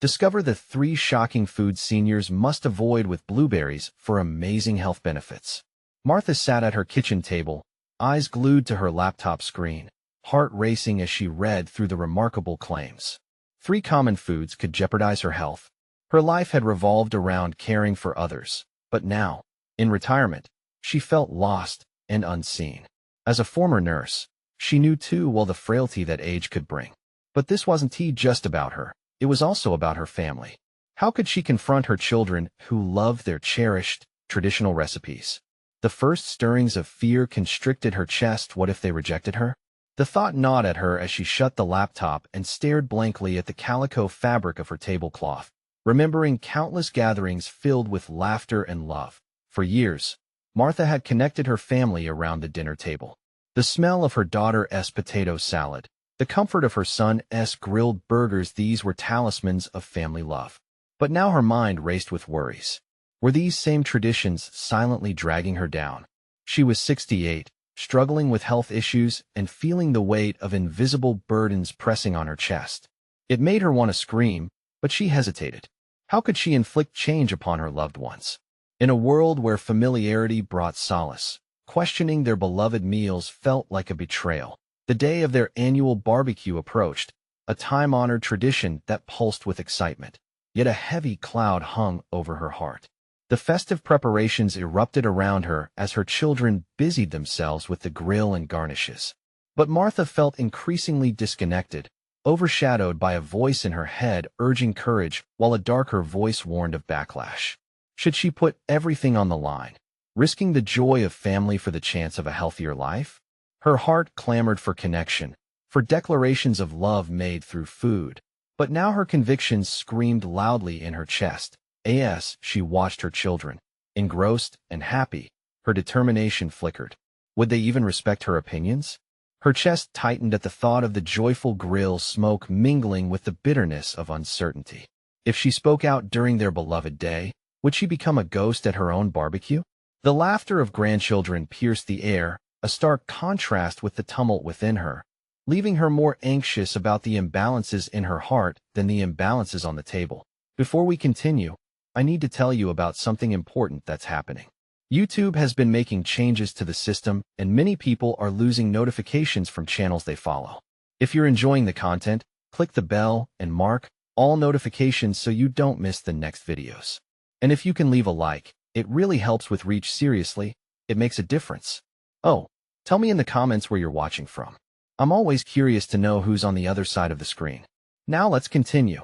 Discover the 3 shocking foods seniors must avoid with blueberries for amazing health benefits. Martha sat at her kitchen table, eyes glued to her laptop screen, heart racing as she read through the remarkable claims. 3 common foods could jeopardize her health. Her life had revolved around caring for others, but now, in retirement, she felt lost and unseen. As a former nurse, she knew too well the frailty that age could bring. But this wasn't just about her. It was also about her family. How could she confront her children who loved their cherished, traditional recipes? The first stirrings of fear constricted her chest. What if they rejected her? The thought gnawed at her as she shut the laptop and stared blankly at the calico fabric of her tablecloth, remembering countless gatherings filled with laughter and love. For years, Martha had connected her family around the dinner table. The smell of her daughter's potato salad, the comfort of her son's grilled burgers, these were talismans of family love. But now her mind raced with worries. Were these same traditions silently dragging her down? She was 68, struggling with health issues and feeling the weight of invisible burdens pressing on her chest. It made her want to scream, but she hesitated. How could she inflict change upon her loved ones? In a world where familiarity brought solace, questioning their beloved meals felt like a betrayal. The day of their annual barbecue approached, a time-honored tradition that pulsed with excitement. Yet a heavy cloud hung over her heart. The festive preparations erupted around her as her children busied themselves with the grill and garnishes. But Martha felt increasingly disconnected, overshadowed by a voice in her head urging courage, while a darker voice warned of backlash. Should she put everything on the line, risking the joy of family for the chance of a healthier life? Her heart clamored for connection, for declarations of love made through food. But now her convictions screamed loudly in her chest. As she watched her children, engrossed and happy, her determination flickered. Would they even respect her opinions? Her chest tightened at the thought of the joyful grill smoke mingling with the bitterness of uncertainty. If she spoke out during their beloved day, would she become a ghost at her own barbecue? The laughter of grandchildren pierced the air, a stark contrast with the tumult within her, leaving her more anxious about the imbalances in her heart than the imbalances on the table. Before we continue, I need to tell you about something important that's happening. YouTube has been making changes to the system, and many people are losing notifications from channels they follow. If you're enjoying the content, click the bell and mark all notifications so you don't miss the next videos. And if you can leave a like, it really helps with reach. Seriously, it makes a difference. Oh, tell me in the comments where you're watching from. I'm always curious to know who's on the other side of the screen. Now let's continue.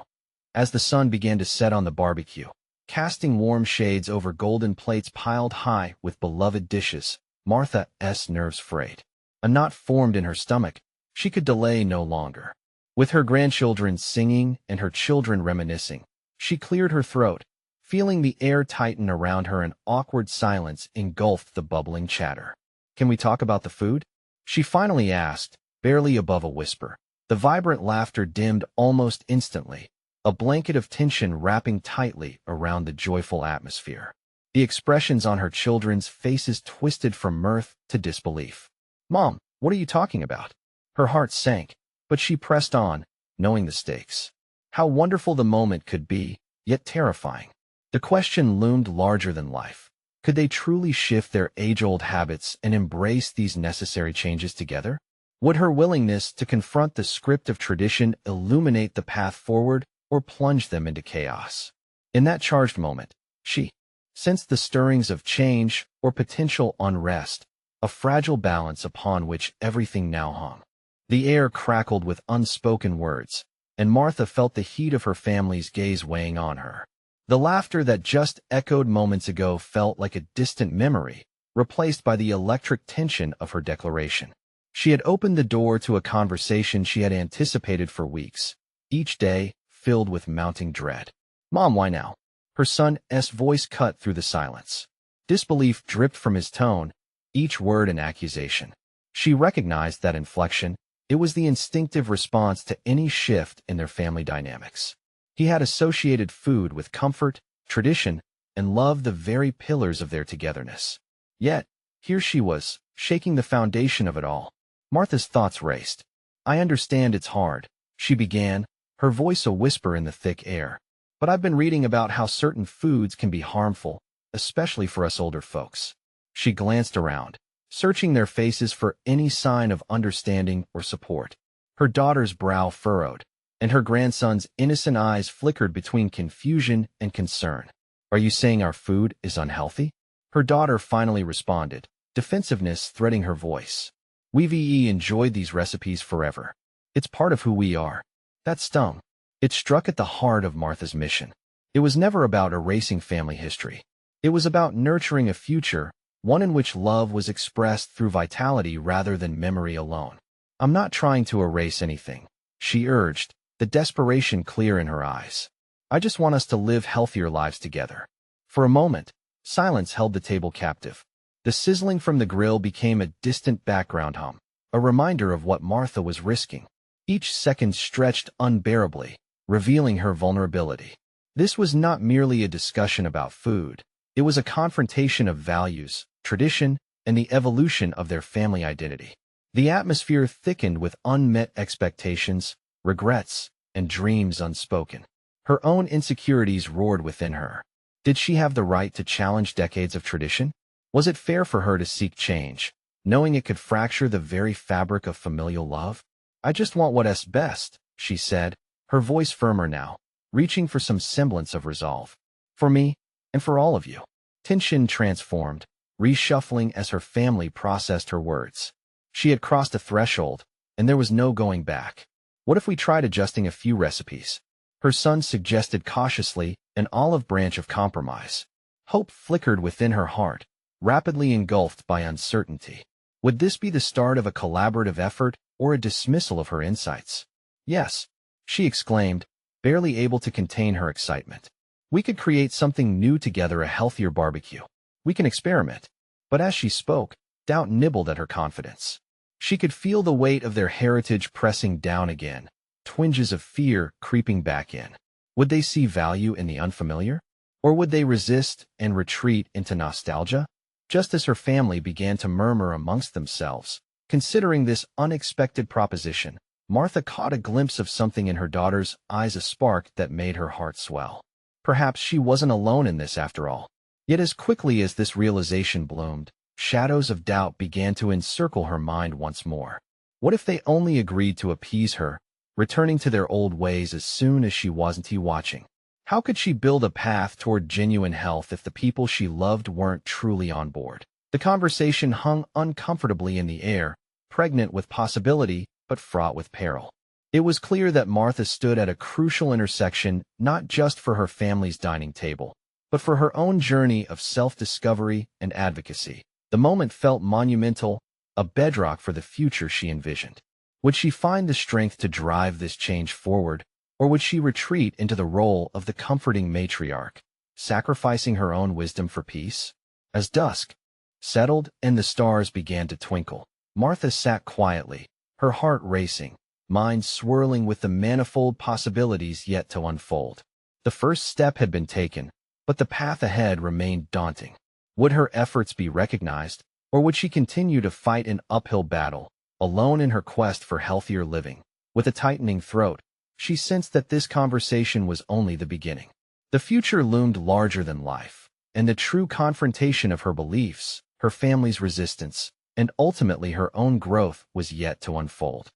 As the sun began to set on the barbecue, casting warm shades over golden plates piled high with beloved dishes, Martha's nerves frayed. A knot formed in her stomach. She could delay no longer. With her grandchildren singing and her children reminiscing, she cleared her throat, feeling the air tighten around her. An awkward silence engulfed the bubbling chatter. Can we talk about the food? She finally asked, barely above a whisper. The vibrant laughter dimmed almost instantly, a blanket of tension wrapping tightly around the joyful atmosphere. The expressions on her children's faces twisted from mirth to disbelief. "Mom, what are you talking about?" Her heart sank, but she pressed on, knowing the stakes. How wonderful the moment could be, yet terrifying. The question loomed larger than life. Could they truly shift their age-old habits and embrace these necessary changes together? Would her willingness to confront the script of tradition illuminate the path forward or plunge them into chaos? In that charged moment, she sensed the stirrings of change or potential unrest, a fragile balance upon which everything now hung. The air crackled with unspoken words, and Martha felt the heat of her family's gaze weighing on her. The laughter that just echoed moments ago felt like a distant memory, replaced by the electric tension of her declaration. She had opened the door to a conversation she had anticipated for weeks, each day filled with mounting dread. "Mom, why now?" Her son's voice cut through the silence. Disbelief dripped from his tone, each word an accusation. She recognized that inflection. It was the instinctive response to any shift in their family dynamics. He had associated food with comfort, tradition, and love, the very pillars of their togetherness. Yet, here she was, shaking the foundation of it all. Martha's thoughts raced. "I understand it's hard," she began, her voice a whisper in the thick air. but I've been reading about how certain foods can be harmful, especially for us older folks. She glanced around, searching their faces for any sign of understanding or support. Her daughter's brow furrowed, and her grandson's innocent eyes flickered between confusion and concern. Are you saying our food is unhealthy? Her daughter finally responded, defensiveness threading her voice. We've enjoyed these recipes forever. It's part of who we are. That stung. It struck at the heart of Martha's mission. It was never about erasing family history. It was about nurturing a future, one in which love was expressed through vitality rather than memory alone. I'm not trying to erase anything, she urged, the desperation clear in her eyes. I just want us to live healthier lives together. For a moment, silence held the table captive. The sizzling from the grill became a distant background hum, a reminder of what Martha was risking. Each second stretched unbearably, revealing her vulnerability. This was not merely a discussion about food. It was a confrontation of values, tradition, and the evolution of their family identity. The atmosphere thickened with unmet expectations, regrets, and dreams unspoken. Her own insecurities roared within her. Did she have the right to challenge decades of tradition? Was it fair for her to seek change, knowing it could fracture the very fabric of familial love? I just want what's best, she said, her voice firmer now, reaching for some semblance of resolve. For me, and for all of you. Tension transformed, reshuffling as her family processed her words. She had crossed a threshold, and there was no going back. What if we tried adjusting a few recipes? Her son suggested cautiously, an olive branch of compromise. Hope flickered within her heart, rapidly engulfed by uncertainty. Would this be the start of a collaborative effort or a dismissal of her insights? Yes, she exclaimed, barely able to contain her excitement. We could create something new together, a healthier barbecue. We can experiment. But as she spoke, doubt nibbled at her confidence. She could feel the weight of their heritage pressing down again, twinges of fear creeping back in. Would they see value in the unfamiliar? Or would they resist and retreat into nostalgia? Just as her family began to murmur amongst themselves, considering this unexpected proposition, Martha caught a glimpse of something in her daughter's eyes, a spark that made her heart swell. Perhaps she wasn't alone in this after all. Yet as quickly as this realization bloomed, shadows of doubt began to encircle her mind once more. What if they only agreed to appease her, returning to their old ways as soon as she wasn't watching? How could she build a path toward genuine health if the people she loved weren't truly on board? The conversation hung uncomfortably in the air, pregnant with possibility, but fraught with peril. It was clear that Martha stood at a crucial intersection, not just for her family's dining table, but for her own journey of self-discovery and advocacy. The moment felt monumental, a bedrock for the future she envisioned. Would she find the strength to drive this change forward, or would she retreat into the role of the comforting matriarch, sacrificing her own wisdom for peace? As dusk settled and the stars began to twinkle, Martha sat quietly, her heart racing, mind swirling with the manifold possibilities yet to unfold. The first step had been taken, but the path ahead remained daunting. Would her efforts be recognized, or would she continue to fight an uphill battle, alone in her quest for healthier living? With a tightening throat, she sensed that this conversation was only the beginning. The future loomed larger than life, and the true confrontation of her beliefs, her family's resistance, and ultimately her own growth was yet to unfold.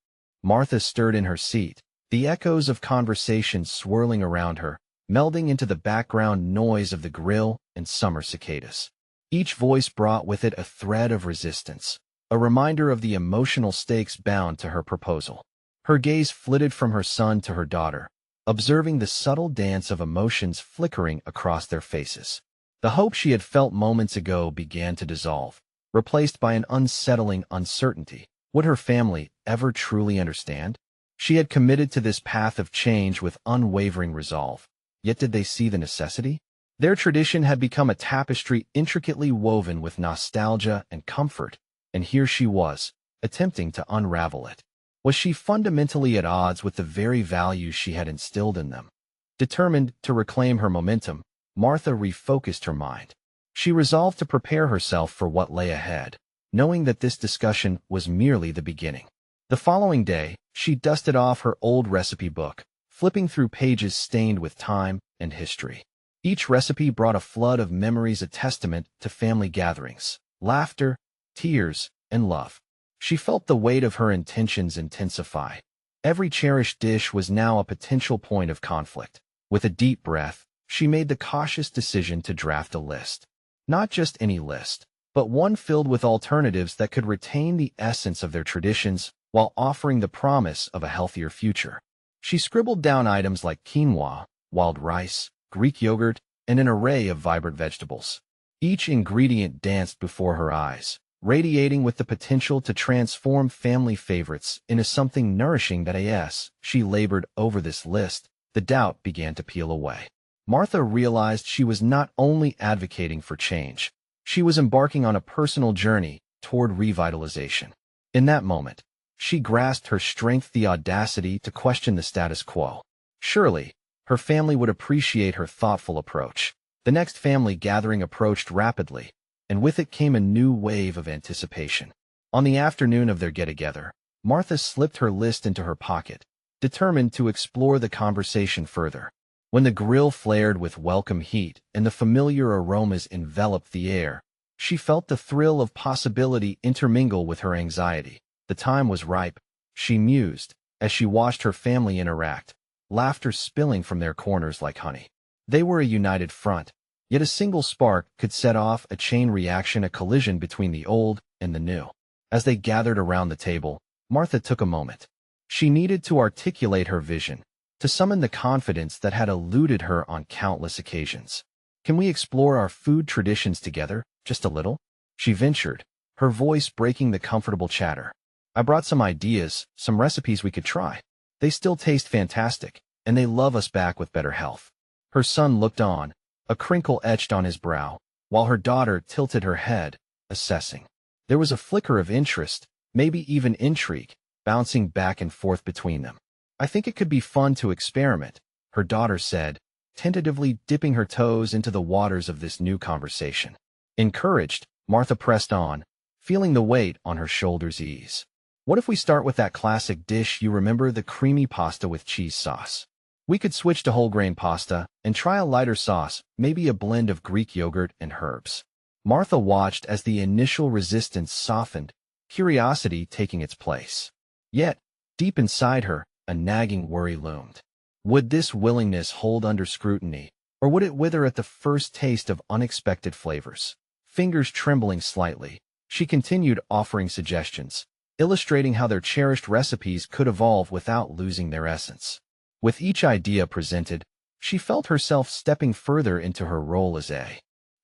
Martha stirred in her seat, the echoes of conversation swirling around her, melding into the background noise of the grill and summer cicadas. Each voice brought with it a thread of resistance, a reminder of the emotional stakes bound to her proposal. Her gaze flitted from her son to her daughter, observing the subtle dance of emotions flickering across their faces. The hope she had felt moments ago began to dissolve, replaced by an unsettling uncertainty. Would her family ever truly understand? She had committed to this path of change with unwavering resolve. Yet did they see the necessity? Their tradition had become a tapestry intricately woven with nostalgia and comfort, and here she was, attempting to unravel it. Was she fundamentally at odds with the very values she had instilled in them? Determined to reclaim her momentum, Martha refocused her mind. She resolved to prepare herself for what lay ahead, knowing that this discussion was merely the beginning. The following day, she dusted off her old recipe book, flipping through pages stained with time and history. Each recipe brought a flood of memories, a testament to family gatherings, laughter, tears, and love. She felt the weight of her intentions intensify. Every cherished dish was now a potential point of conflict. With a deep breath, she made the cautious decision to draft a list. Not just any list, but one filled with alternatives that could retain the essence of their traditions while offering the promise of a healthier future. She scribbled down items like quinoa, wild rice, Greek yogurt, and an array of vibrant vegetables. Each ingredient danced before her eyes, radiating with the potential to transform family favorites into something nourishing that as she labored over this list, the doubt began to peel away. Martha realized she was not only advocating for change, she was embarking on a personal journey toward revitalization. In that moment, she grasped her strength, the audacity to question the status quo. Surely, her family would appreciate her thoughtful approach. The next family gathering approached rapidly, and with it came a new wave of anticipation. On the afternoon of their get-together, Martha slipped her list into her pocket, determined to explore the conversation further. When the grill flared with welcome heat and the familiar aromas enveloped the air, she felt the thrill of possibility intermingle with her anxiety. The time was ripe, she mused, as she watched her family interact, laughter spilling from their corners like honey. They were a united front, yet a single spark could set off a chain reaction, a collision between the old and the new. As they gathered around the table, Martha took a moment. She needed to articulate her vision, to summon the confidence that had eluded her on countless occasions. "Can we explore our food traditions together, just a little?" she ventured, her voice breaking the comfortable chatter. "I brought some ideas, some recipes we could try. They still taste fantastic, and they love us back with better health." Her son looked on, a crinkle etched on his brow, while her daughter tilted her head, assessing. There was a flicker of interest, maybe even intrigue, bouncing back and forth between them. "I think it could be fun to experiment," her daughter said, tentatively dipping her toes into the waters of this new conversation. Encouraged, Martha pressed on, feeling the weight on her shoulders ease. "What if we start with that classic dish you remember, the creamy pasta with cheese sauce? We could switch to whole grain pasta and try a lighter sauce, maybe a blend of Greek yogurt and herbs." Martha watched as the initial resistance softened, curiosity taking its place. Yet, deep inside her, a nagging worry loomed. Would this willingness hold under scrutiny, or would it wither at the first taste of unexpected flavors? Fingers trembling slightly, she continued offering suggestions, illustrating how their cherished recipes could evolve without losing their essence. With each idea presented, she felt herself stepping further into her role as a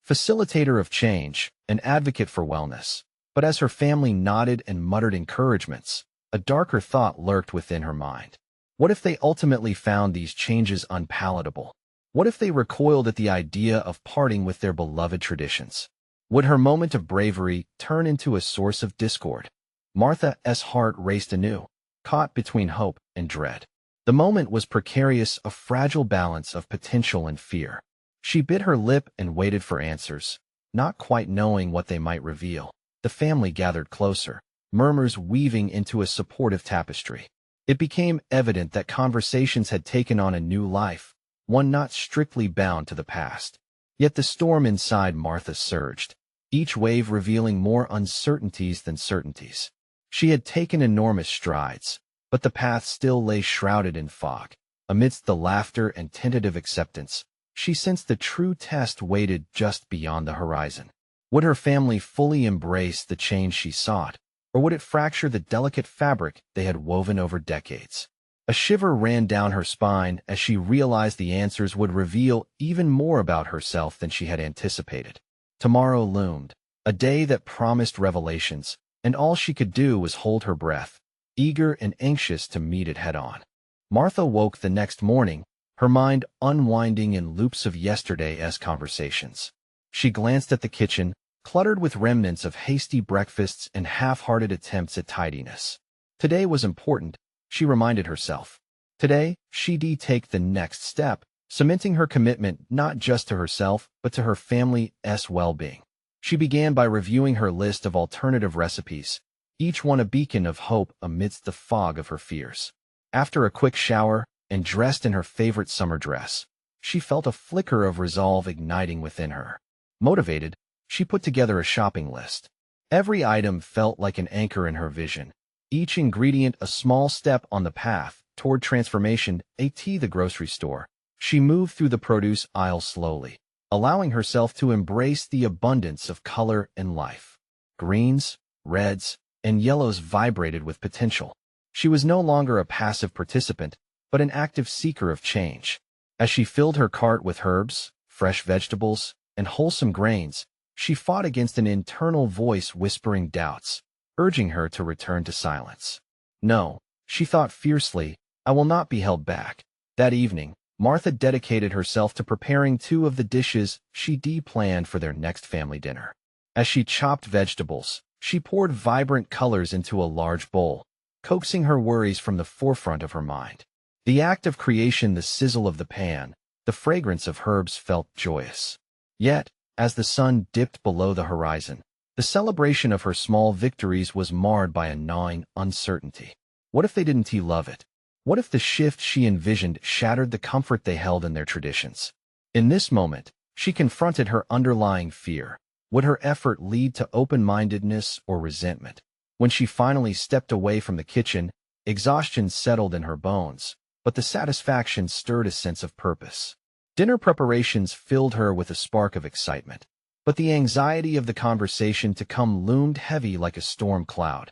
facilitator of change, an advocate for wellness. But as her family nodded and muttered encouragements, a darker thought lurked within her mind. What if they ultimately found these changes unpalatable? What if they recoiled at the idea of parting with their beloved traditions? Would her moment of bravery turn into a source of discord? Martha's heart raced anew, caught between hope and dread. The moment was precarious, a fragile balance of potential and fear. She bit her lip and waited for answers, not quite knowing what they might reveal. The family gathered closer, murmurs weaving into a supportive tapestry. It became evident that conversations had taken on a new life, one not strictly bound to the past. Yet the storm inside Martha surged, each wave revealing more uncertainties than certainties. She had taken enormous strides, but the path still lay shrouded in fog. Amidst the laughter and tentative acceptance, she sensed the true test waited just beyond the horizon. Would her family fully embrace the change she sought, or would it fracture the delicate fabric they had woven over decades? A shiver ran down her spine as she realized the answers would reveal even more about herself than she had anticipated. Tomorrow loomed, a day that promised revelations, and all she could do was hold her breath, eager and anxious to meet it head-on. Martha woke the next morning, her mind unwinding in loops of yesterday's conversations. She glanced at the kitchen, cluttered with remnants of hasty breakfasts and half-hearted attempts at tidiness. Today was important, she reminded herself. Today, she'd take the next step, cementing her commitment not just to herself, but to her family's well-being. She began by reviewing her list of alternative recipes, each one a beacon of hope amidst the fog of her fears. After a quick shower, and dressed in her favorite summer dress, she felt a flicker of resolve igniting within her. Motivated, she put together a shopping list. Every item felt like an anchor in her vision, each ingredient a small step on the path toward transformation. At the grocery store, she moved through the produce aisle slowly, allowing herself to embrace the abundance of color and life. Greens, reds, and yellows vibrated with potential. She was no longer a passive participant, but an active seeker of change. As she filled her cart with herbs, fresh vegetables, and wholesome grains, she fought against an internal voice whispering doubts, urging her to return to silence. No, she thought fiercely, I will not be held back. That evening, Martha dedicated herself to preparing 2 of the dishes she planned for their next family dinner. As she chopped vegetables, she poured vibrant colors into a large bowl, coaxing her worries from the forefront of her mind. The act of creation, the sizzle of the pan, the fragrance of herbs felt joyous. Yet, as the sun dipped below the horizon, the celebration of her small victories was marred by a gnawing uncertainty. What if they didn't love it? What if the shift she envisioned shattered the comfort they held in their traditions? In this moment, she confronted her underlying fear. Would her effort lead to open-mindedness or resentment? When she finally stepped away from the kitchen, exhaustion settled in her bones, but the satisfaction stirred a sense of purpose. Dinner preparations filled her with a spark of excitement, but the anxiety of the conversation to come loomed heavy like a storm cloud.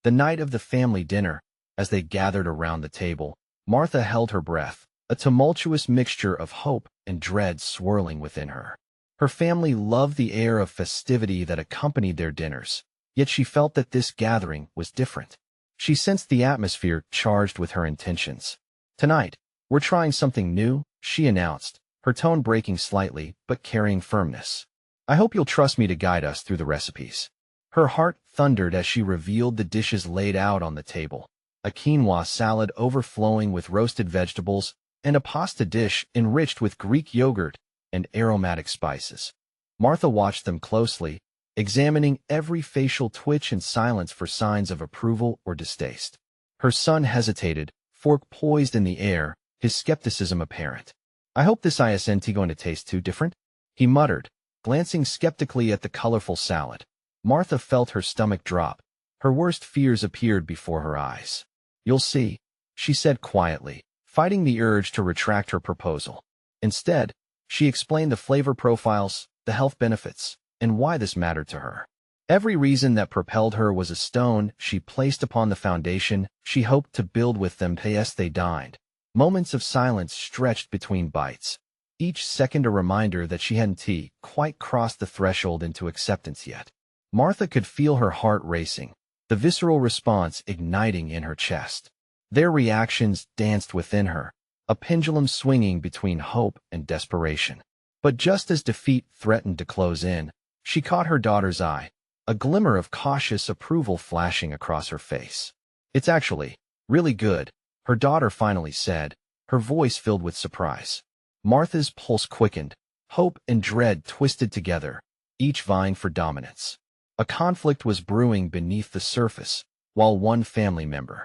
The night of the family dinner, as they gathered around the table, Martha held her breath, a tumultuous mixture of hope and dread swirling within her. Her family loved the air of festivity that accompanied their dinners, yet she felt that this gathering was different. She sensed the atmosphere charged with her intentions. Tonight, we're trying something new, she announced, her tone breaking slightly but carrying firmness. I hope you'll trust me to guide us through the recipes. Her heart thundered as she revealed the dishes laid out on the table. A quinoa salad overflowing with roasted vegetables, and a pasta dish enriched with Greek yogurt and aromatic spices. Martha watched them closely, examining every facial twitch and silence for signs of approval or distaste. Her son hesitated, fork poised in the air, his skepticism apparent. I hope this isn't going to taste too different, he muttered, glancing skeptically at the colorful salad. Martha felt her stomach drop. Her worst fears appeared before her eyes. You'll see, she said quietly, fighting the urge to retract her proposal. Instead, she explained the flavor profiles, the health benefits, and why this mattered to her. Every reason that propelled her was a stone she placed upon the foundation she hoped to build with them as they dined. Moments of silence stretched between bites, each second a reminder that she hadn't quite crossed the threshold into acceptance yet. Martha could feel her heart racing, the visceral response igniting in her chest. Their reactions danced within her, a pendulum swinging between hope and desperation. But just as defeat threatened to close in, she caught her daughter's eye, a glimmer of cautious approval flashing across her face. It's actually really good, her daughter finally said, her voice filled with surprise. Martha's pulse quickened, hope and dread twisted together, each vying for dominance. A conflict was brewing beneath the surface, while one family member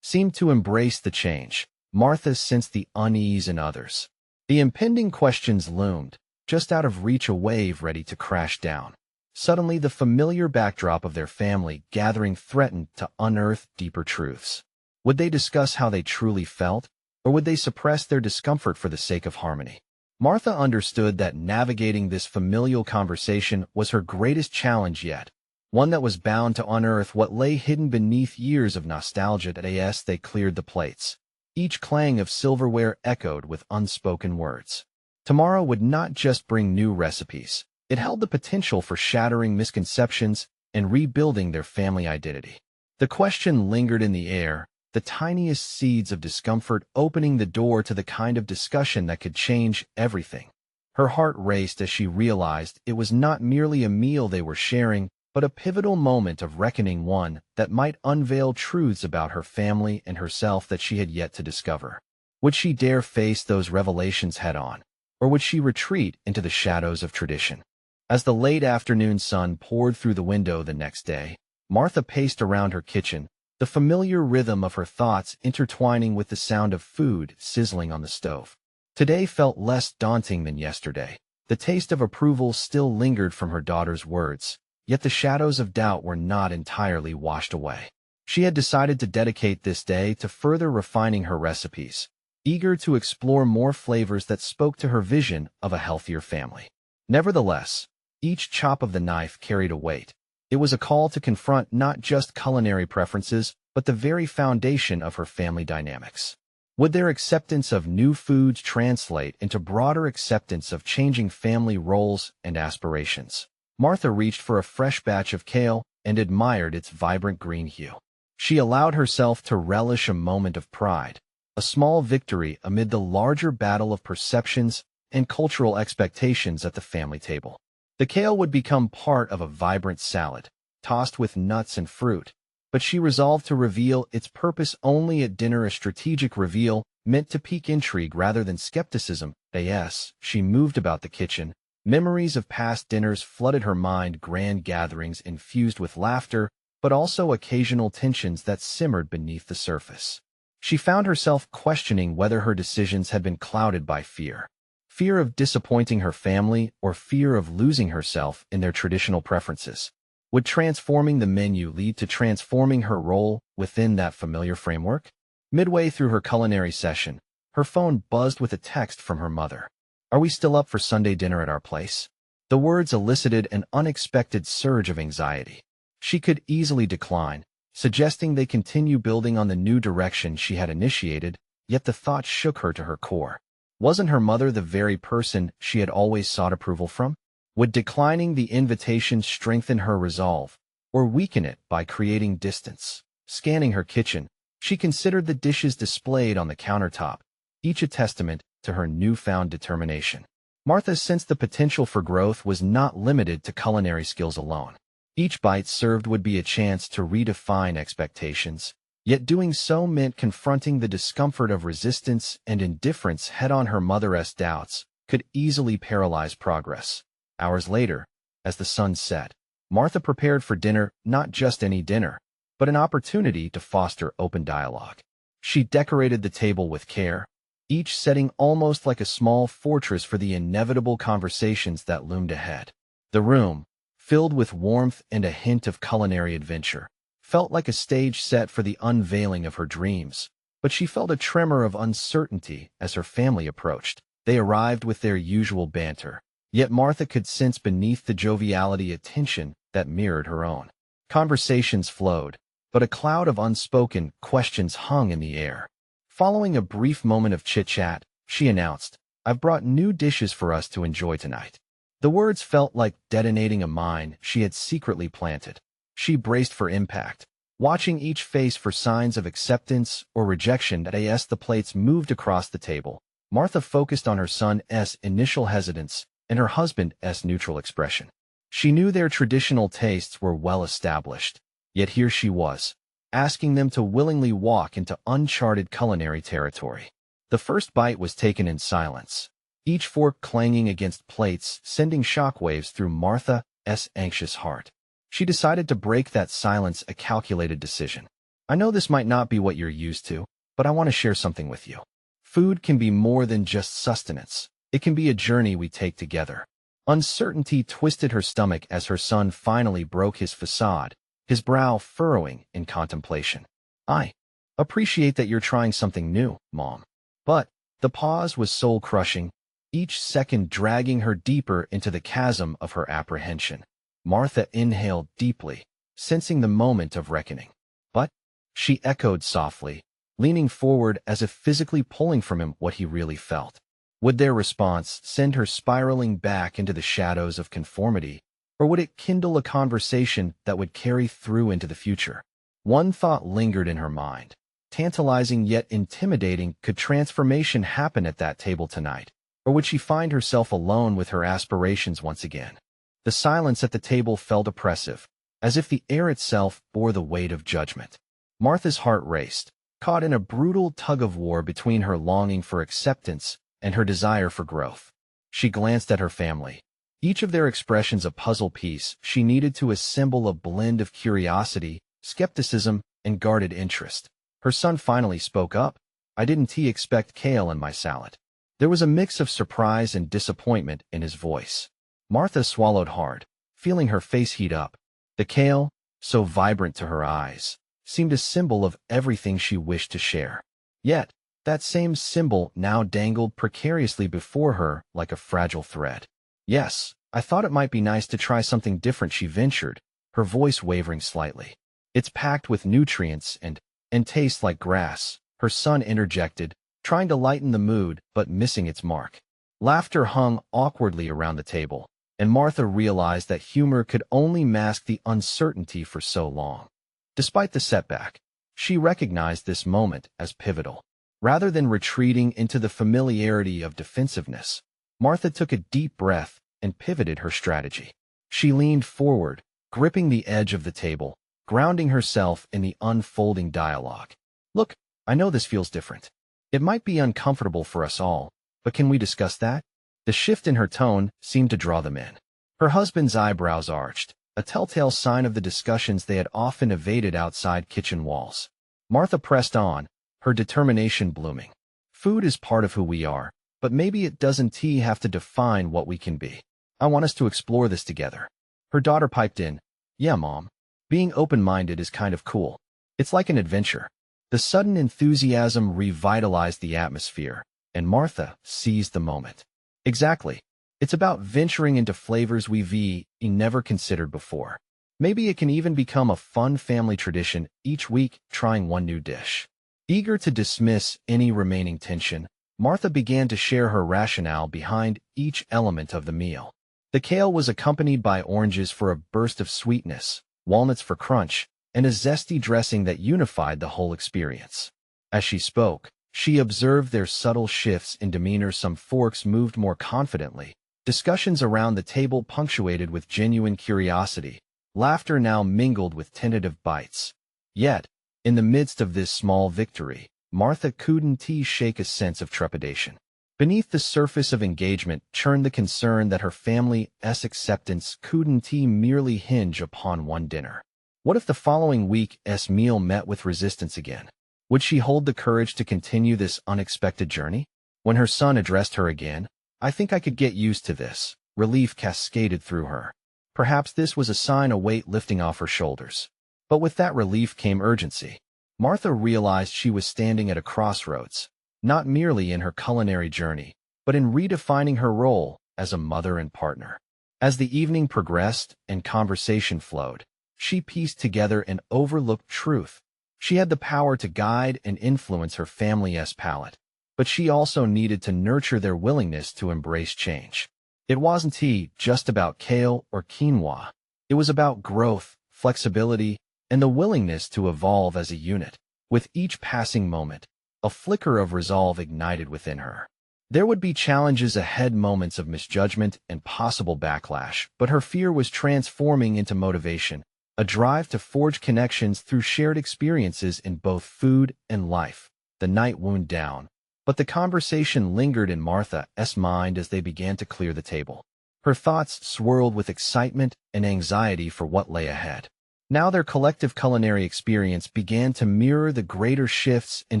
seemed to embrace the change. Martha sensed the unease in others. The impending questions loomed, just out of reach, a wave ready to crash down. Suddenly, the familiar backdrop of their family gathering threatened to unearth deeper truths. Would they discuss how they truly felt, or would they suppress their discomfort for the sake of harmony? Martha understood that navigating this familial conversation was her greatest challenge yet, one that was bound to unearth what lay hidden beneath years of nostalgia. As they cleared the plates, each clang of silverware echoed with unspoken words. Tomorrow would not just bring new recipes. It held the potential for shattering misconceptions and rebuilding their family identity. The question lingered in the air, the tiniest seeds of discomfort opening the door to the kind of discussion that could change everything. Her heart raced as she realized it was not merely a meal they were sharing, but a pivotal moment of reckoning, one that might unveil truths about her family and herself that she had yet to discover. Would she dare face those revelations head-on, or would she retreat into the shadows of tradition? As the late afternoon sun poured through the window the next day, Martha paced around her kitchen, the familiar rhythm of her thoughts intertwining with the sound of food sizzling on the stove. Today felt less daunting than yesterday. The taste of approval still lingered from her daughter's words, yet the shadows of doubt were not entirely washed away. She had decided to dedicate this day to further refining her recipes, eager to explore more flavors that spoke to her vision of a healthier family. Nevertheless, each chop of the knife carried a weight. It was a call to confront not just culinary preferences, but the very foundation of her family dynamics. Would their acceptance of new foods translate into broader acceptance of changing family roles and aspirations? Martha reached for a fresh batch of kale and admired its vibrant green hue. She allowed herself to relish a moment of pride, a small victory amid the larger battle of perceptions and cultural expectations at the family table. The kale would become part of a vibrant salad, tossed with nuts and fruit, but she resolved to reveal its purpose only at dinner, a strategic reveal meant to pique intrigue rather than skepticism. As she moved about the kitchen, memories of past dinners flooded her mind, grand gatherings infused with laughter, but also occasional tensions that simmered beneath the surface. She found herself questioning whether her decisions had been clouded by fear. Fear of disappointing her family or fear of losing herself in their traditional preferences. Would transforming the menu lead to transforming her role within that familiar framework? Midway through her culinary session, her phone buzzed with a text from her mother. "Are we still up for Sunday dinner at our place?" The words elicited an unexpected surge of anxiety. She could easily decline, suggesting they continue building on the new direction she had initiated, yet the thought shook her to her core. Wasn't her mother the very person she had always sought approval from? Would declining the invitation strengthen her resolve, or weaken it by creating distance? Scanning her kitchen, she considered the dishes displayed on the countertop, each a testament to her newfound determination. Martha sensed the potential for growth was not limited to culinary skills alone. Each bite served would be a chance to redefine expectations, yet doing so meant confronting the discomfort of resistance and indifference head-on. Her mother's doubts could easily paralyze progress. Hours later, as the sun set, Martha prepared for dinner, not just any dinner, but an opportunity to foster open dialogue. She decorated the table with care, each setting almost like a small fortress for the inevitable conversations that loomed ahead. The room, filled with warmth and a hint of culinary adventure, felt like a stage set for the unveiling of her dreams, but she felt a tremor of uncertainty as her family approached. They arrived with their usual banter, yet Martha could sense beneath the joviality a tension that mirrored her own. Conversations flowed, but a cloud of unspoken questions hung in the air. Following a brief moment of chit-chat, she announced, "I've brought new dishes for us to enjoy tonight." The words felt like detonating a mine she had secretly planted. She braced for impact, watching each face for signs of acceptance or rejection. As the plates moved across the table, Martha focused on her son's initial hesitance and her husband's neutral expression. She knew their traditional tastes were well established, yet here she was, asking them to willingly walk into uncharted culinary territory. The first bite was taken in silence, each fork clanging against plates, sending shockwaves through Martha's anxious heart. She decided to break that silence, a calculated decision. "I know this might not be what you're used to, but I want to share something with you. Food can be more than just sustenance. It can be a journey we take together." Uncertainty twisted her stomach as her son finally broke his facade, his brow furrowing in contemplation. "I appreciate that you're trying something new, Mom." But the pause was soul-crushing, each second dragging her deeper into the chasm of her apprehension. Martha inhaled deeply, sensing the moment of reckoning. "But," she echoed softly, leaning forward as if physically pulling from him what he really felt. Would their response send her spiraling back into the shadows of conformity, or would it kindle a conversation that would carry through into the future? One thought lingered in her mind. Tantalizing yet intimidating, could transformation happen at that table tonight? Or would she find herself alone with her aspirations once again? The silence at the table felt oppressive, as if the air itself bore the weight of judgment. Martha's heart raced, caught in a brutal tug-of-war between her longing for acceptance and her desire for growth. She glanced at her family, each of their expressions a puzzle piece she needed to assemble a blend of curiosity, skepticism, and guarded interest. Her son finally spoke up. "I didn't expect kale in my salad." There was a mix of surprise and disappointment in his voice. Martha swallowed hard, feeling her face heat up. The kale, so vibrant to her eyes, seemed a symbol of everything she wished to share. Yet, that same symbol now dangled precariously before her like a fragile thread. Yes, I thought it might be nice to try something different, she ventured, her voice wavering slightly. It's packed with nutrients and tastes like grass, her son interjected, trying to lighten the mood but missing its mark. Laughter hung awkwardly around the table, and Martha realized that humor could only mask the uncertainty for so long. Despite the setback, she recognized this moment as pivotal. Rather than retreating into the familiarity of defensiveness, Martha took a deep breath and pivoted her strategy. She leaned forward, gripping the edge of the table, grounding herself in the unfolding dialogue. Look, I know this feels different. It might be uncomfortable for us all, but can we discuss that? The shift in her tone seemed to draw them in. Her husband's eyebrows arched, a telltale sign of the discussions they had often evaded outside kitchen walls. Martha pressed on, her determination blooming. Food is part of who we are, but maybe it doesn't have to define what we can be. I want us to explore this together. Her daughter piped in, Yeah, Mom. Being open-minded is kind of cool. It's like an adventure. The sudden enthusiasm revitalized the atmosphere, and Martha seized the moment. Exactly. It's about venturing into flavors we've never considered before. Maybe it can even become a fun family tradition, each week trying one new dish. Eager to dismiss any remaining tension, Martha began to share her rationale behind each element of the meal. The kale was accompanied by oranges for a burst of sweetness, walnuts for crunch, and a zesty dressing that unified the whole experience. As she spoke, she observed their subtle shifts in demeanor. Some forks moved more confidently, discussions around the table punctuated with genuine curiosity, laughter now mingled with tentative bites. Yet, in the midst of this small victory, Martha couldn't shake a sense of trepidation. Beneath the surface of engagement churned the concern that her family's acceptance couldn't merely hinge upon one dinner. What if the following week's meal met with resistance again? Would she hold the courage to continue this unexpected journey? When her son addressed her again, I think I could get used to this. Relief cascaded through her. Perhaps this was a sign, a weight lifting off her shoulders. But with that relief came urgency. Martha realized she was standing at a crossroads, not merely in her culinary journey, but in redefining her role as a mother and partner. As the evening progressed and conversation flowed, she pieced together an overlooked truth. She had the power to guide and influence her family's palate, but she also needed to nurture their willingness to embrace change. It wasn't just about kale or quinoa. It was about growth, flexibility, and the willingness to evolve as a unit. With each passing moment, a flicker of resolve ignited within her. There would be challenges ahead, moments of misjudgment and possible backlash, but her fear was transforming into motivation, a drive to forge connections through shared experiences in both food and life. The night wound down, but the conversation lingered in Martha's mind as they began to clear the table. Her thoughts swirled with excitement and anxiety for what lay ahead. Now their collective culinary experience began to mirror the greater shifts and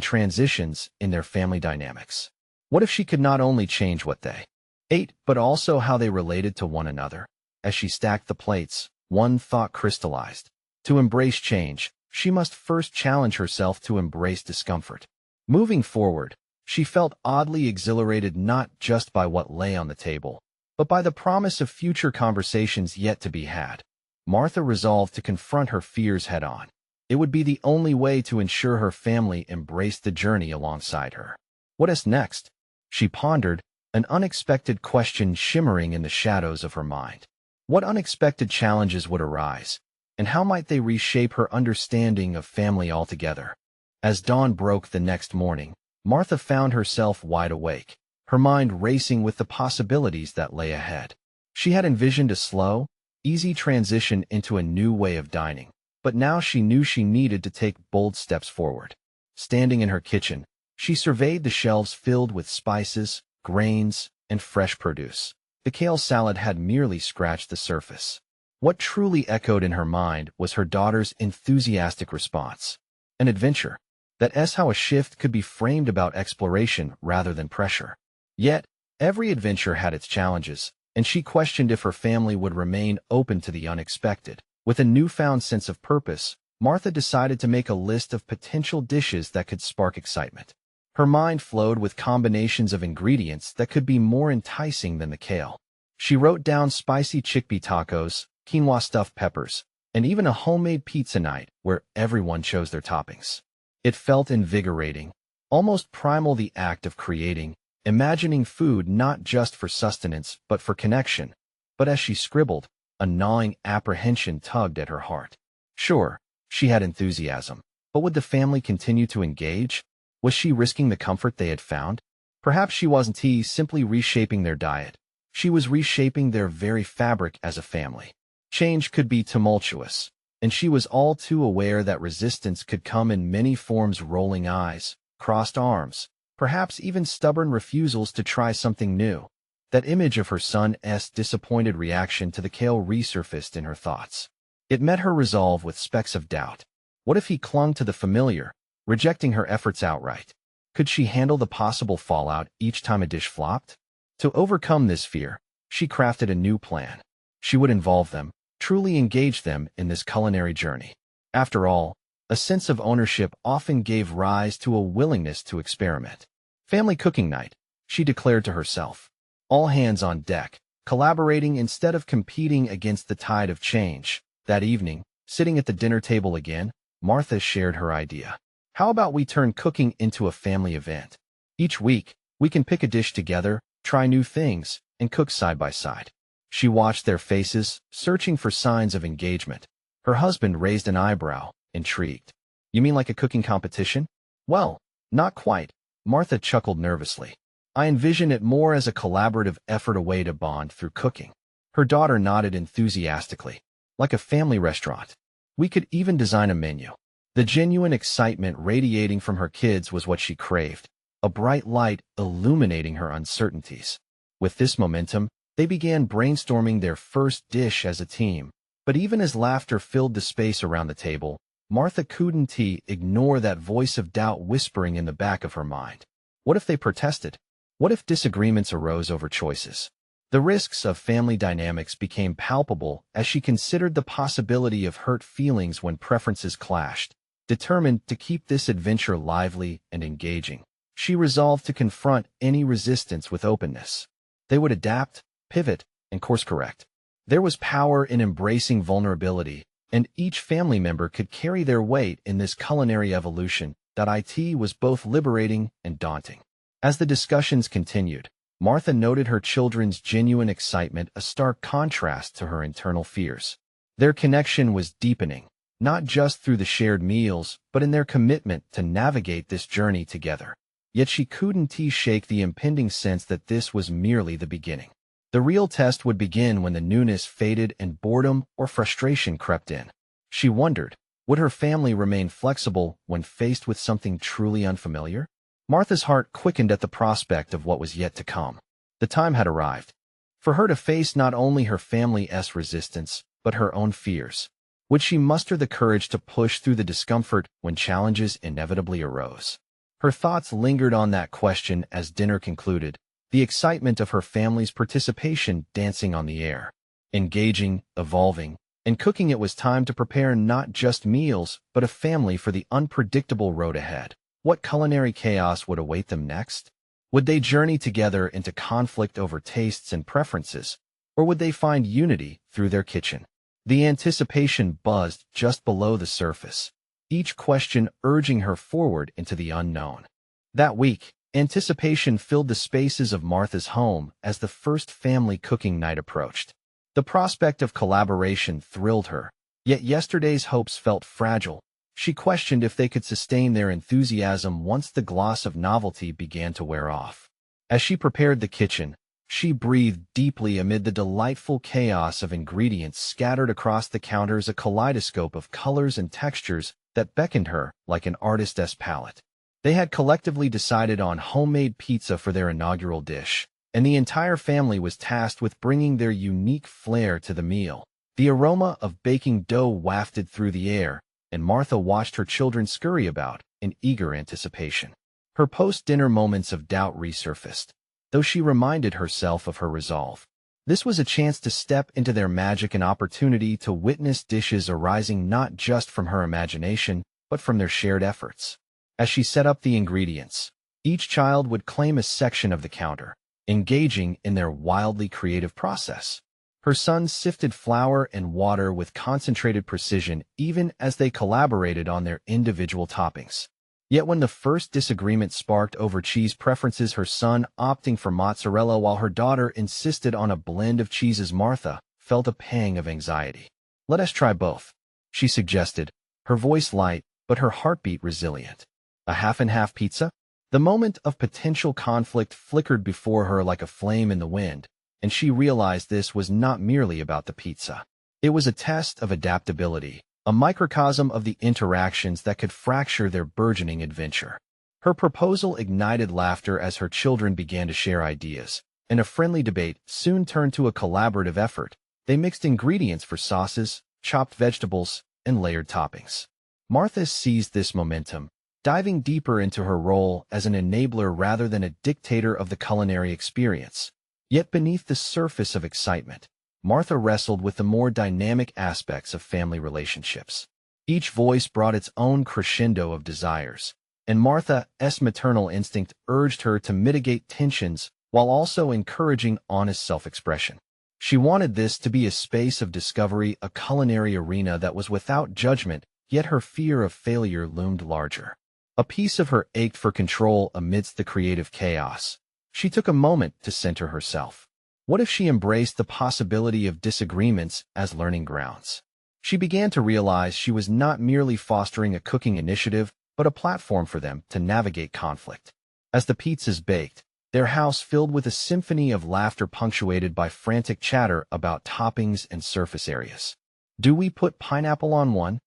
transitions in their family dynamics. What if she could not only change what they ate, but also how they related to one another? As she stacked the plates, one thought crystallized. To embrace change, she must first challenge herself to embrace discomfort. Moving forward, she felt oddly exhilarated not just by what lay on the table, but by the promise of future conversations yet to be had. Martha resolved to confront her fears head-on. It would be the only way to ensure her family embraced the journey alongside her. What is next? She pondered, an unexpected question shimmering in the shadows of her mind. What unexpected challenges would arise, and how might they reshape her understanding of family altogether? As dawn broke the next morning, Martha found herself wide awake, her mind racing with the possibilities that lay ahead. She had envisioned a slow, easy transition into a new way of dining, but now she knew she needed to take bold steps forward. Standing in her kitchen, she surveyed the shelves filled with spices, grains, and fresh produce. The kale salad had merely scratched the surface. What truly echoed in her mind was her daughter's enthusiastic response. An adventure. That's how a shift could be framed, about exploration rather than pressure. Yet, every adventure had its challenges, and she questioned if her family would remain open to the unexpected. With a newfound sense of purpose, Martha decided to make a list of potential dishes that could spark excitement. Her mind flowed with combinations of ingredients that could be more enticing than the kale. She wrote down spicy chickpea tacos, quinoa stuffed peppers, and even a homemade pizza night where everyone chose their toppings. It felt invigorating, almost primal, the act of creating, imagining food not just for sustenance but for connection. But as she scribbled, a gnawing apprehension tugged at her heart. Sure, she had enthusiasm, but would the family continue to engage? Was she risking the comfort they had found? Perhaps she wasn't simply reshaping their diet. She was reshaping their very fabric as a family. Change could be tumultuous, and she was all too aware that resistance could come in many forms: rolling eyes, crossed arms, perhaps even stubborn refusals to try something new. That image of her son's disappointed reaction to the kale resurfaced in her thoughts. It met her resolve with specks of doubt. What if he clung to the familiar, rejecting her efforts outright? Could she handle the possible fallout each time a dish flopped? To overcome this fear, she crafted a new plan. She would involve them, truly engage them in this culinary journey. After all, a sense of ownership often gave rise to a willingness to experiment. Family cooking night, she declared to herself. All hands on deck, collaborating instead of competing against the tide of change. That evening, sitting at the dinner table again, Martha shared her idea. How about we turn cooking into a family event? Each week, we can pick a dish together, try new things, and cook side by side. She watched their faces, searching for signs of engagement. Her husband raised an eyebrow, intrigued. You mean like a cooking competition? Well, not quite. Martha chuckled nervously. I envision it more as a collaborative effort, a way to bond through cooking. Her daughter nodded enthusiastically. Like a family restaurant. We could even design a menu. The genuine excitement radiating from her kids was what she craved, a bright light illuminating her uncertainties. With this momentum, they began brainstorming their first dish as a team. But even as laughter filled the space around the table, Martha couldn't ignore that voice of doubt whispering in the back of her mind. What if they protested? What if disagreements arose over choices? The risks of family dynamics became palpable as she considered the possibility of hurt feelings when preferences clashed. Determined to keep this adventure lively and engaging, she resolved to confront any resistance with openness. They would adapt, pivot, and course-correct. There was power in embracing vulnerability, and each family member could carry their weight in this culinary evolution. It was both liberating and daunting. As the discussions continued, Martha noted her children's genuine excitement, a stark contrast to her internal fears. Their connection was deepening, not just through the shared meals, but in their commitment to navigate this journey together. Yet she couldn't shake the impending sense that this was merely the beginning. The real test would begin when the newness faded and boredom or frustration crept in. She wondered, would her family remain flexible when faced with something truly unfamiliar? Martha's heart quickened at the prospect of what was yet to come. The time had arrived for her to face not only her family's resistance, but her own fears. Would she muster the courage to push through the discomfort when challenges inevitably arose? Her thoughts lingered on that question as dinner concluded, the excitement of her family's participation dancing on the air. Engaging, evolving, and cooking, it was time to prepare not just meals, but a family for the unpredictable road ahead. What culinary chaos would await them next? Would they journey together into conflict over tastes and preferences, or would they find unity through their kitchen? The anticipation buzzed just below the surface, each question urging her forward into the unknown. That week, anticipation filled the spaces of Martha's home as the first family cooking night approached. The prospect of collaboration thrilled her, yet yesterday's hopes felt fragile. She questioned if they could sustain their enthusiasm once the gloss of novelty began to wear off. As she prepared the kitchen, she breathed deeply amid the delightful chaos of ingredients scattered across the counters, a kaleidoscope of colors and textures that beckoned her like an artist's palette. They had collectively decided on homemade pizza for their inaugural dish, and the entire family was tasked with bringing their unique flair to the meal. The aroma of baking dough wafted through the air, and Martha watched her children scurry about in eager anticipation. Her post-dinner moments of doubt resurfaced. though she reminded herself of her resolve. This was a chance to step into their magic, and opportunity to witness dishes arising not just from her imagination, but from their shared efforts. As she set up the ingredients, each child would claim a section of the counter, engaging in their wildly creative process. Her sons sifted flour and water with concentrated precision, even as they collaborated on their individual toppings. Yet when the first disagreement sparked over cheese preferences, her son opting for mozzarella while her daughter insisted on a blend of cheeses, Martha felt a pang of anxiety. "Let us try both," she suggested, her voice light but her heartbeat resilient. "A half-and-half pizza?" The moment of potential conflict flickered before her like a flame in the wind, and she realized this was not merely about the pizza. It was a test of adaptability, a microcosm of the interactions that could fracture their burgeoning adventure. Her proposal ignited laughter as her children began to share ideas, and a friendly debate soon turned to a collaborative effort. They mixed ingredients for sauces, chopped vegetables, and layered toppings. Martha seized this momentum, diving deeper into her role as an enabler rather than a dictator of the culinary experience. Yet beneath the surface of excitement, Martha wrestled with the more dynamic aspects of family relationships. Each voice brought its own crescendo of desires, and Martha's maternal instinct urged her to mitigate tensions while also encouraging honest self-expression. She wanted this to be a space of discovery, a culinary arena that was without judgment, yet her fear of failure loomed larger. A piece of her ached for control amidst the creative chaos. She took a moment to center herself. What if she embraced the possibility of disagreements as learning grounds? She began to realize she was not merely fostering a cooking initiative, but a platform for them to navigate conflict. As the pizzas baked, their house filled with a symphony of laughter punctuated by frantic chatter about toppings and surface areas. "Do we put pineapple on one?"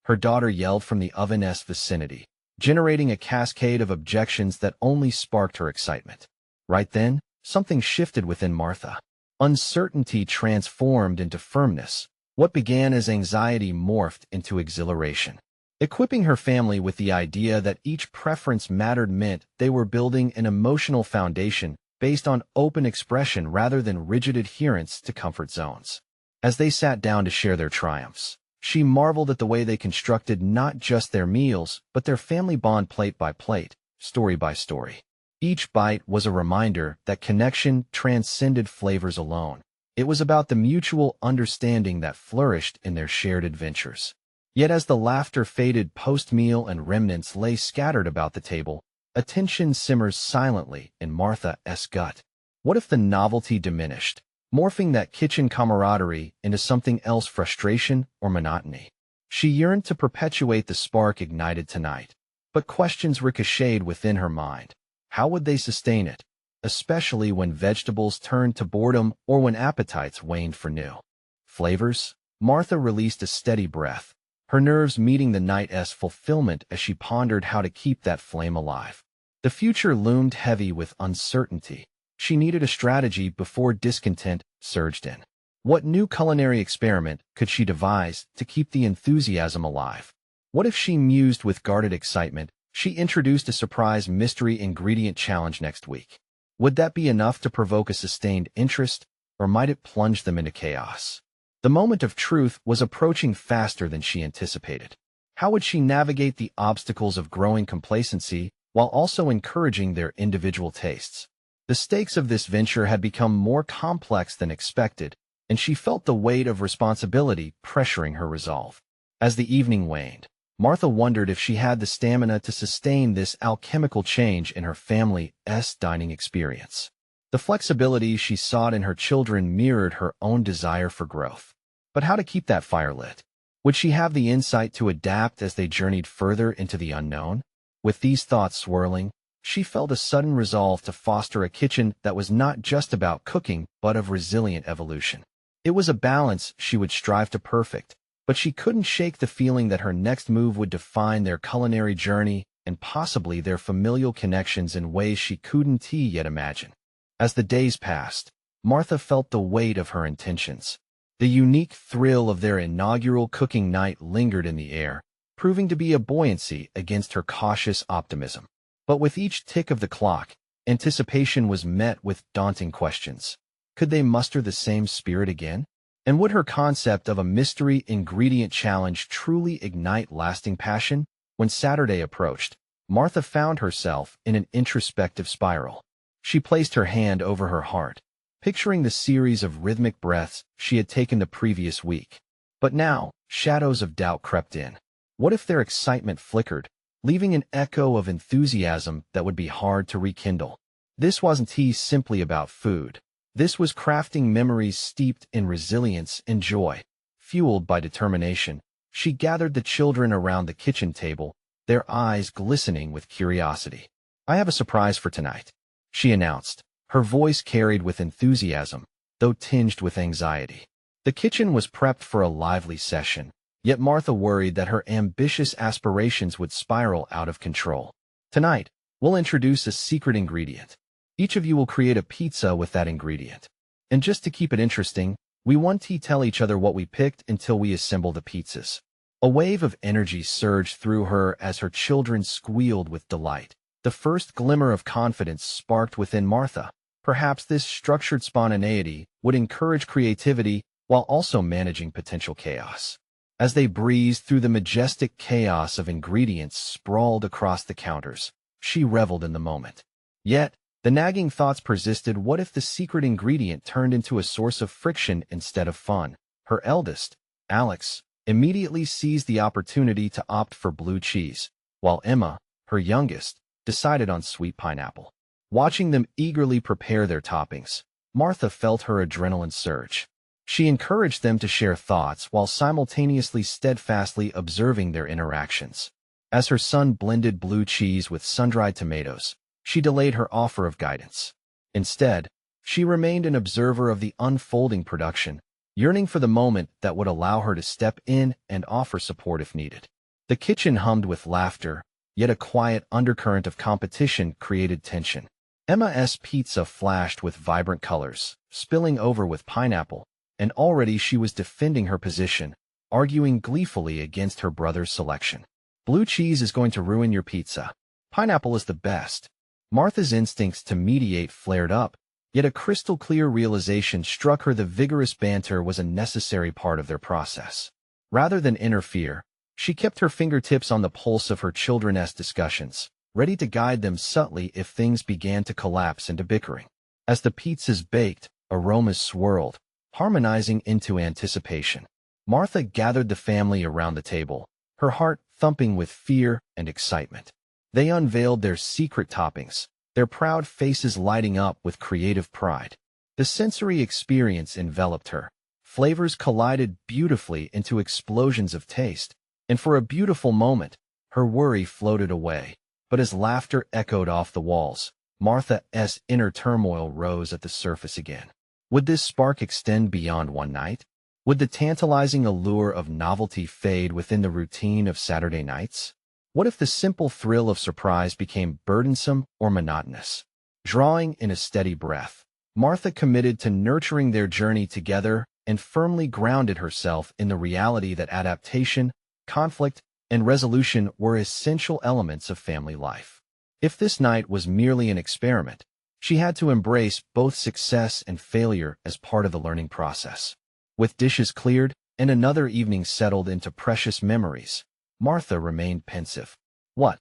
her daughter yelled from the oven's vicinity, generating a cascade of objections that only sparked her excitement. Right then, something shifted within Martha. Uncertainty transformed into firmness. What began as anxiety morphed into exhilaration. Equipping her family with the idea that each preference mattered meant they were building an emotional foundation based on open expression rather than rigid adherence to comfort zones. As they sat down to share their triumphs, she marveled at the way they constructed not just their meals, but their family bond, plate by plate, story by story. Each bite was a reminder that connection transcended flavors alone. It was about the mutual understanding that flourished in their shared adventures. Yet as the laughter faded post-meal and remnants lay scattered about the table, a tension simmers silently in Martha's gut. What if the novelty diminished, morphing that kitchen camaraderie into something else, frustration or monotony? She yearned to perpetuate the spark ignited tonight, but questions ricocheted within her mind. How would they sustain it, especially when vegetables turned to boredom or when appetites waned for new flavors? Martha released a steady breath, her nerves meeting the night's fulfillment as she pondered how to keep that flame alive. The future loomed heavy with uncertainty. She needed a strategy before discontent surged in. What new culinary experiment could she devise to keep the enthusiasm alive? What if she mused with guarded excitement? She introduced a surprise mystery ingredient challenge next week. Would that be enough to provoke a sustained interest, or might it plunge them into chaos? The moment of truth was approaching faster than she anticipated. How would she navigate the obstacles of growing complacency while also encouraging their individual tastes? The stakes of this venture had become more complex than expected, and she felt the weight of responsibility pressuring her resolve. As the evening waned, Martha wondered if she had the stamina to sustain this alchemical change in her family's dining experience. The flexibility she sought in her children mirrored her own desire for growth. But how to keep that fire lit? Would she have the insight to adapt as they journeyed further into the unknown? With these thoughts swirling, she felt a sudden resolve to foster a kitchen that was not just about cooking, but of resilient evolution. It was a balance she would strive to perfect, but she couldn't shake the feeling that her next move would define their culinary journey and possibly their familial connections in ways she couldn't yet imagine. As the days passed, Martha felt the weight of her intentions. The unique thrill of their inaugural cooking night lingered in the air, proving to be a buoyancy against her cautious optimism. But with each tick of the clock, Anticipation was met with daunting questions. Could they muster the same spirit again? And would her concept of a mystery ingredient challenge truly ignite lasting passion? When Saturday approached, Martha found herself in an introspective spiral. She placed her hand over her heart, picturing the series of rhythmic breaths she had taken the previous week. But now, shadows of doubt crept in. What if their excitement flickered, leaving an echo of enthusiasm that would be hard to rekindle? This wasn't simply about food. This was crafting memories steeped in resilience and joy. Fueled by determination, she gathered the children around the kitchen table, their eyes glistening with curiosity. "I have a surprise for tonight," she announced, her voice carried with enthusiasm, though tinged with anxiety. The kitchen was prepped for a lively session, yet Martha worried that her ambitious aspirations would spiral out of control. "Tonight, we'll introduce a secret ingredient. Each of you will create a pizza with that ingredient. And just to keep it interesting, we won't tell each other what we picked until we assemble the pizzas." A wave of energy surged through her as her children squealed with delight. The first glimmer of confidence sparked within Martha. Perhaps this structured spontaneity would encourage creativity while also managing potential chaos. As they breezed through the majestic chaos of ingredients sprawled across the counters, she reveled in the moment. Yet, the nagging thoughts persisted. What if the secret ingredient turned into a source of friction instead of fun? Her eldest, Alex, immediately seized the opportunity to opt for blue cheese, while Emma, her youngest, decided on sweet pineapple. Watching them eagerly prepare their toppings, Martha felt her adrenaline surge. She encouraged them to share thoughts while simultaneously steadfastly observing their interactions. As her son blended blue cheese with sun-dried tomatoes, she delayed her offer of guidance. Instead, she remained an observer of the unfolding production, yearning for the moment that would allow her to step in and offer support if needed. The kitchen hummed with laughter, yet a quiet undercurrent of competition created tension. Emma's pizza flashed with vibrant colors, spilling over with pineapple, and already she was defending her position, arguing gleefully against her brother's selection. "Blue cheese is going to ruin your pizza. Pineapple is the best." Martha's instincts to mediate flared up, yet a crystal-clear realization struck her: the vigorous banter was a necessary part of their process. Rather than interfere, she kept her fingertips on the pulse of her children's discussions, ready to guide them subtly if things began to collapse into bickering. As the pizzas baked, aromas swirled, harmonizing into anticipation. Martha gathered the family around the table, her heart thumping with fear and excitement. They unveiled their secret toppings, their proud faces lighting up with creative pride. The sensory experience enveloped her. Flavors collided beautifully into explosions of taste, and for a beautiful moment, her worry floated away. But as laughter echoed off the walls, Martha's inner turmoil rose at the surface again. Would this spark extend beyond one night? Would the tantalizing allure of novelty fade within the routine of Saturday nights? What if the simple thrill of surprise became burdensome or monotonous? Drawing in a steady breath, Martha committed to nurturing their journey together and firmly grounded herself in the reality that adaptation, conflict, and resolution were essential elements of family life. If this night was merely an experiment, she had to embrace both success and failure as part of the learning process. With dishes cleared and another evening settled into precious memories, Martha remained pensive. What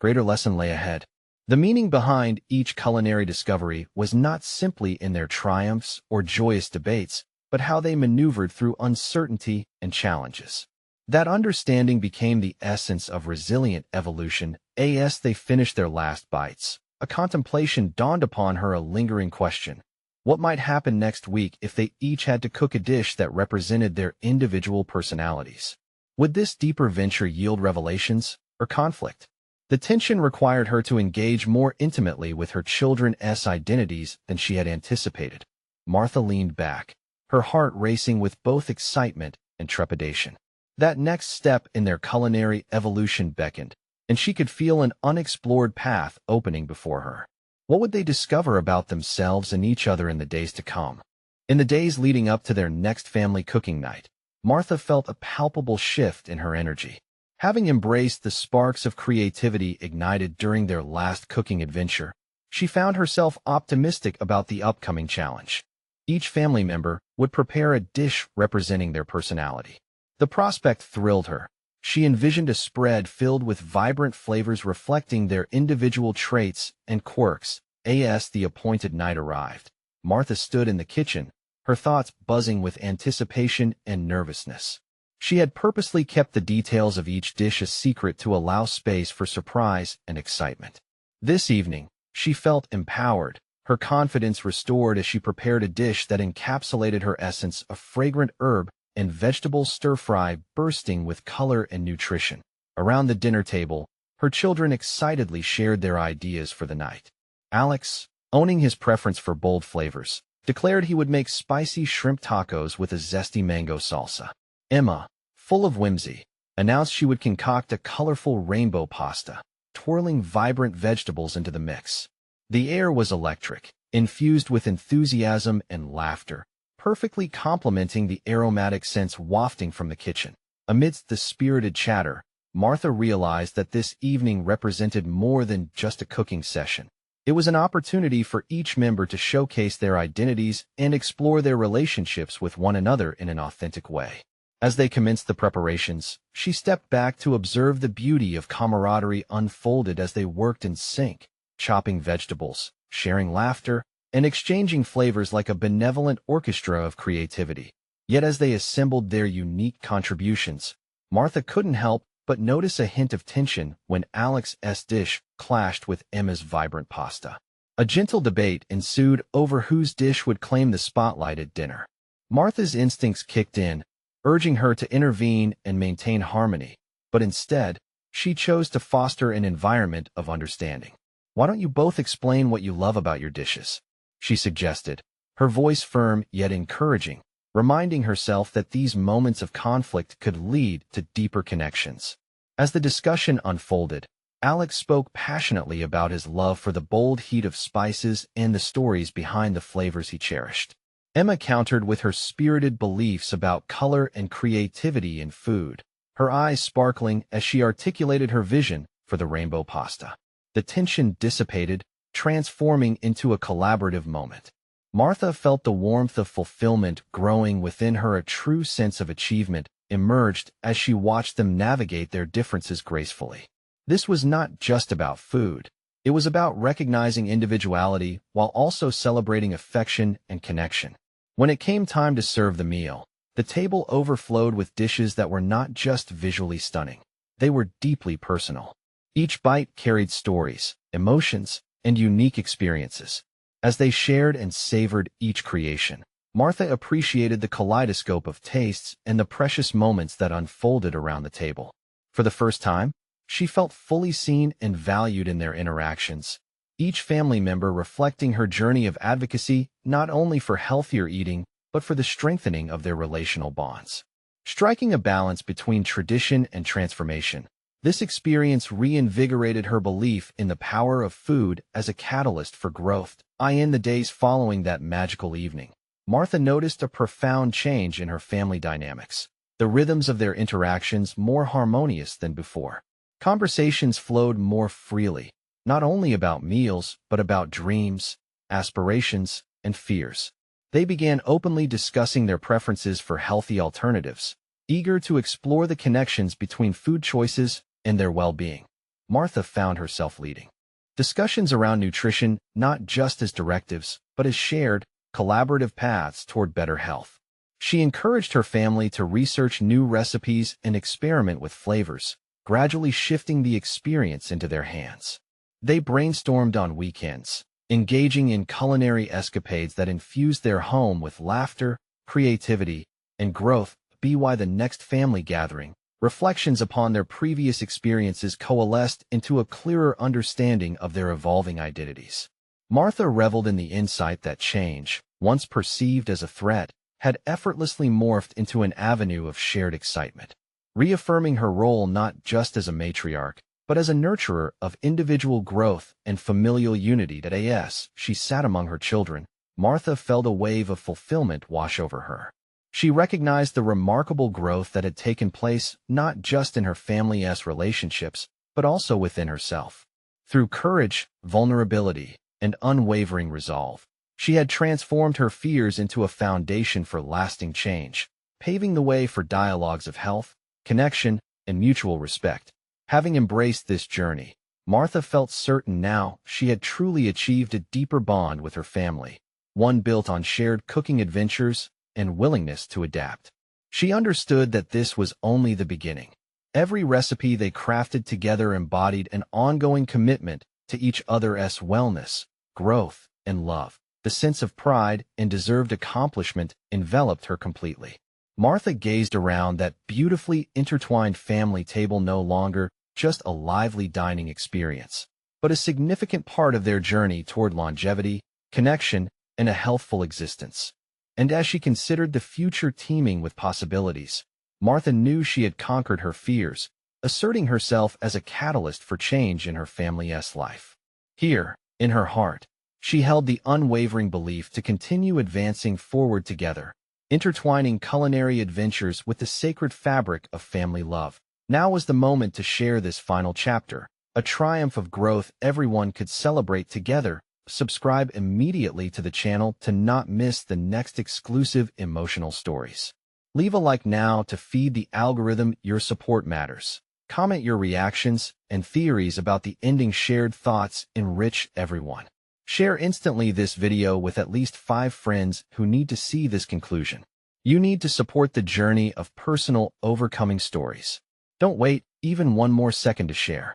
greater lesson lay ahead? The meaning behind each culinary discovery was not simply in their triumphs or joyous debates, but how they maneuvered through uncertainty and challenges. That understanding became the essence of resilient evolution. As they finished their last bites, a contemplation dawned upon her, a lingering question. What might happen next week if they each had to cook a dish that represented their individual personalities? Would this deeper venture yield revelations or conflict? The tension required her to engage more intimately with her children's identities than she had anticipated. Martha leaned back, her heart racing with both excitement and trepidation. That next step in their culinary evolution beckoned, and she could feel an unexplored path opening before her. What would they discover about themselves and each other in the days to come? In the days leading up to their next family cooking night, Martha felt a palpable shift in her energy. Having embraced the sparks of creativity ignited during their last cooking adventure, She found herself optimistic about the upcoming challenge. Each family member would prepare a dish representing their personality. The prospect thrilled her. She envisioned a spread filled with vibrant flavors reflecting their individual traits and quirks. As the appointed night arrived, Martha stood in the kitchen, her thoughts buzzing with anticipation and nervousness. She had purposely kept the details of each dish a secret to allow space for surprise and excitement. This evening, she felt empowered, her confidence restored as she prepared a dish that encapsulated her essence, a fragrant herb and vegetable stir-fry bursting with color and nutrition. Around the dinner table, her children excitedly shared their ideas for the night. Alex, owning his preference for bold flavors, declared he would make spicy shrimp tacos with a zesty mango salsa. Emma, full of whimsy, announced she would concoct a colorful rainbow pasta, twirling vibrant vegetables into the mix. The air was electric, infused with enthusiasm and laughter, perfectly complementing the aromatic scents wafting from the kitchen. Amidst the spirited chatter, Martha realized that this evening represented more than just a cooking session. It was an opportunity for each member to showcase their identities and explore their relationships with one another in an authentic way. As they commenced the preparations, she stepped back to observe the beauty of camaraderie unfolded as they worked in sync, chopping vegetables, sharing laughter, and exchanging flavors like a benevolent orchestra of creativity. Yet as they assembled their unique contributions, Martha couldn't help but notice a hint of tension when Alex's dish clashed with Emma's vibrant pasta. A gentle debate ensued over whose dish would claim the spotlight at dinner. Martha's instincts kicked in, urging her to intervene and maintain harmony, but instead, she chose to foster an environment of understanding. "Why don't you both explain what you love about your dishes?" she suggested, her voice firm yet encouraging, reminding herself that these moments of conflict could lead to deeper connections. As the discussion unfolded, Alex spoke passionately about his love for the bold heat of spices and the stories behind the flavors he cherished. Emma countered with her spirited beliefs about color and creativity in food, her eyes sparkling as she articulated her vision for the rainbow pasta. The tension dissipated, transforming into a collaborative moment. Martha felt the warmth of fulfillment growing within her. A true sense of achievement emerged as she watched them navigate their differences gracefully. This was not just about food. It was about recognizing individuality while also celebrating affection and connection. When it came time to serve the meal, the table overflowed with dishes that were not just visually stunning. They were deeply personal. Each bite carried stories, emotions, and unique experiences. As they shared and savored each creation, Martha appreciated the kaleidoscope of tastes and the precious moments that unfolded around the table. For the first time, she felt fully seen and valued in their interactions, each family member reflecting her journey of advocacy not only for healthier eating, but for the strengthening of their relational bonds. Striking a balance between tradition and transformation, this experience reinvigorated her belief in the power of food as a catalyst for growth. In the days following that magical evening, Martha noticed a profound change in her family dynamics, the rhythms of their interactions more harmonious than before. Conversations flowed more freely, not only about meals, but about dreams, aspirations, and fears. They began openly discussing their preferences for healthy alternatives, eager to explore the connections between food choices and their well-being. Martha found herself leading discussions around nutrition not just as directives, but as shared, collaborative paths toward better health. She encouraged her family to research new recipes and experiment with flavors, gradually shifting the experience into their hands. They brainstormed on weekends, engaging in culinary escapades that infused their home with laughter, creativity, and growth. By the next family gathering, reflections upon their previous experiences coalesced into a clearer understanding of their evolving identities. Martha reveled in the insight that change, once perceived as a threat, had effortlessly morphed into an avenue of shared excitement. Reaffirming her role not just as a matriarch, but as a nurturer of individual growth and familial unity. As she sat among her children, Martha felt a wave of fulfillment wash over her. She recognized the remarkable growth that had taken place not just in her family's relationships, but also within herself. Through courage, vulnerability, and unwavering resolve. She had transformed her fears into a foundation for lasting change, paving the way for dialogues of health, connection, and mutual respect. Having embraced this journey, Martha felt certain now she had truly achieved a deeper bond with her family, one built on shared cooking adventures and willingness to adapt. She understood that this was only the beginning. Every recipe they crafted together embodied an ongoing commitment to each other's wellness, growth, and love. The sense of pride and deserved accomplishment enveloped her completely. Martha gazed around that beautifully intertwined family table, no longer just a lively dining experience, but a significant part of their journey toward longevity, connection, and a healthful existence. And as she considered the future teeming with possibilities, Martha knew she had conquered her fears, asserting herself as a catalyst for change in her family's life. Here, in her heart, she held the unwavering belief to continue advancing forward together, intertwining culinary adventures with the sacred fabric of family love. Now was the moment to share this final chapter, a triumph of growth everyone could celebrate together. Subscribe immediately to the channel to not miss the next exclusive emotional stories. Leave a like now to feed the algorithm. Your support matters. Comment your reactions and theories about the ending. Shared thoughts enrich everyone. Share instantly this video with at least 5 friends who need to see this conclusion. You need to support the journey of personal overcoming stories. Don't wait even one more second to share.